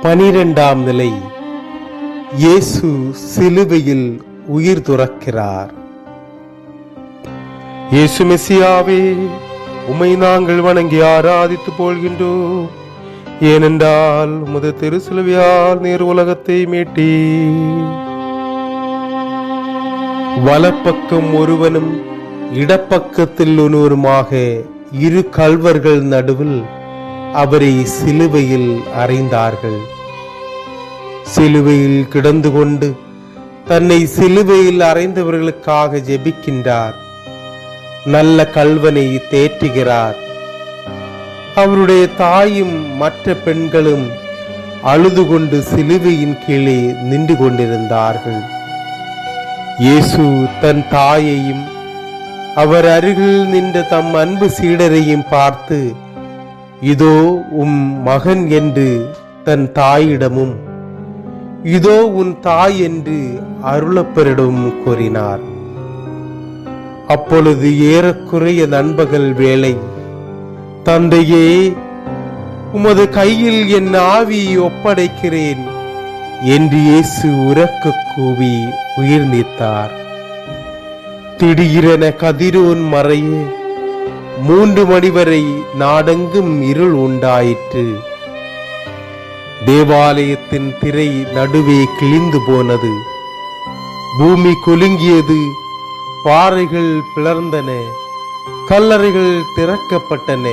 12ஆம் நிலை. இயேசு சிலுவையில் உயிர் துறக்கிறார். இயேசு மெசியாவே, உம்மை நாங்கள் வணங்கி ஆராதித்து போல்கின்றோம். ஏனென்றால் உமது திருசிலுவையால் நீர் உலகத்தை மீட்டி. வலப்பக்கம் ஒருவனும் இடப்பக்கத்தில் ஒருவருமாக இரு கள்வர்கள் நடுவில் அவரை சிலுவையில் அறைந்தார்கள். சிலுவையில் கிடந்து கொண்டு தன்னை சிலுவையில் அறைந்தவர்களுக்காக ஜெபிக்கின்றார். நல்ல கள்வனை தேற்றுகிறார். அவருடைய தாயும் மற்ற பெண்களும் அழுது கொண்டு சிலுவையின் கீழே நின்று கொண்டிருந்தார்கள். இயேசு தன் தாயையும் அவர் அருகில் நின்ற தம் அன்பு சீடரையும் பார்த்து, இதோ உம் மகன் என்று தன் தாயிடமும், இதோ உன் தாய் என்று அருளப்பரிடமும் கூறினார். அப்பொழுது ஏறக்குறைய நண்பகல் வேளை. தந்தையே, உமது கையில் என் ஆவியை ஒப்படைக்கிறேன் என்று இயேசு உரக்க கூவி உயிர் நீத்தார். திடீரென கதிரோன் மறைய 3 மணி வரை நாடெங்கும் இருள் உண்டாயிற்று. தேவாலயத்தின் திரை நடுவே கிழிந்து போனது. பூமி குலுங்கியது. பாறைகள் பிளர்ந்தன. கல்லறைகள் திறக்கப்பட்டன.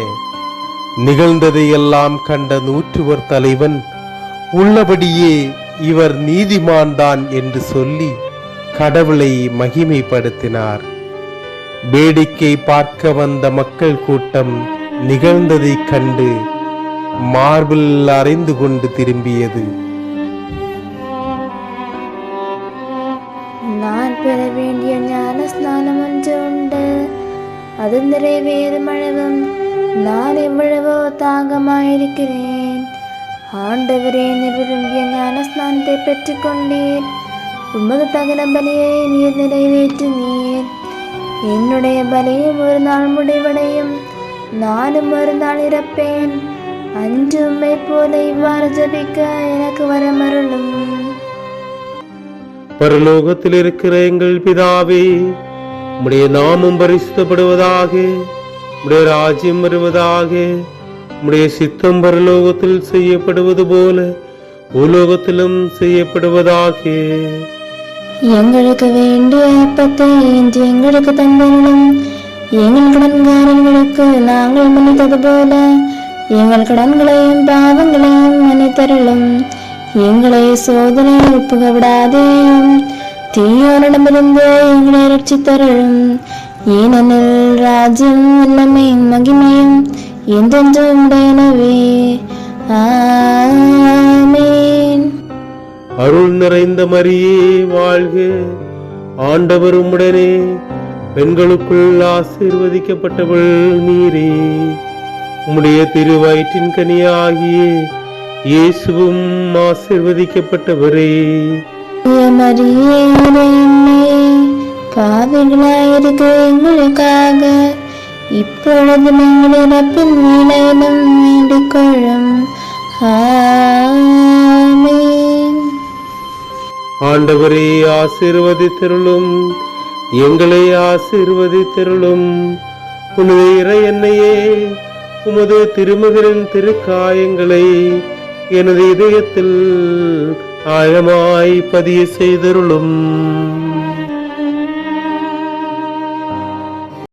நிகழ்ந்ததையெல்லாம் கண்ட நூற்றுவர் தலைவன் உள்ளபடியே இவர் நீதிமான் தான் என்று சொல்லி கடவுளை மகிமைப்படுத்தினார். வேடிக்கை பார்க்க வந்த மக்கள் கூட்டம் நிகழ்ந்ததை கண்டு மார்பில் அறைந்து கொண்டு திரும்பியது. நான் பெற வேண்டிய ஞான ஸ்நானம் ஒன்று உண்டு, அது நிறைவேறும் அளவும் நான் எவ்வளவோ தாகமாயிருக்கிறேன். ஆண்டவரே, நீர் விரும்பிய ஞான ஸ்நானத்தை பெற்றுக்கொண்டீர். உமது தகன பலியை நீர் நிறைவேற்றினீர். என்னுடைய பலியும் ஒரு நாள் முடிவடையும். நானும் ஒரு நாள் இறப்பேன். அன்று உம்மை போல இவ்வாறு ஜபிக்க எனக்கு வரமருளும். பரலோகத்தில் இருக்கிற எங்கள் பிதாவே, உம்முடைய நாமம் பரிசுத்தப்படுவதாக. உம்முடைய ராஜ்யம் வருவதாக. உம்முடைய சித்தம் பரலோகத்தில் செய்யப்படுவது போல பூலோகத்திலும் செய்யப்படுவதாக. எங்களுக்கு வேண்டிய அப்பத்தை இன்று எங்களுக்கு தந்தருளும். எங்கள் கடன்காரர்களுக்கு நாங்கள் மன்னித்தது போல எங்கள் கடன்களையும் பாவங்களையும் மன்னித்தருளும். எங்களை சோதனையில் புகவிடாதேயும், தீயோரிடமிருந்து எங்களை ரட்சித்தருளும். ஏனெனில் ராஜ்யம், வல்லமை, மகிமையும் என்றென்றும் உடையனவே. ஆமென். அருள் நிறைந்த மரியே வாழ்க, ஆண்டவர் உம்முடனே. பெண்களுக்குள் ஆசீர்வதிக்கப்பட்டவள் நீரே. உம்முடைய திருவயிற்றின் கனியாகிய இயேசுவும் ஆசீர்வதிக்கப்பட்டவரே. மரியே, பாவிகளாயிருக்க எங்களுக்காக இப்பொழுது எங்கள் இறப்பின் வேளையிலும் வேண்டிக் கொள்ளும். ஆமென். ஆண்டவரே, ஆசீர்வதித்தருளும். எங்களை ஆசீர்வதித்தருளும். உமது இறை எண்ணெயே, உமது திருமகனின் திருக்காயங்களை எனது இதயத்தில் ஆழமாய் பதிய செய்தருளும்.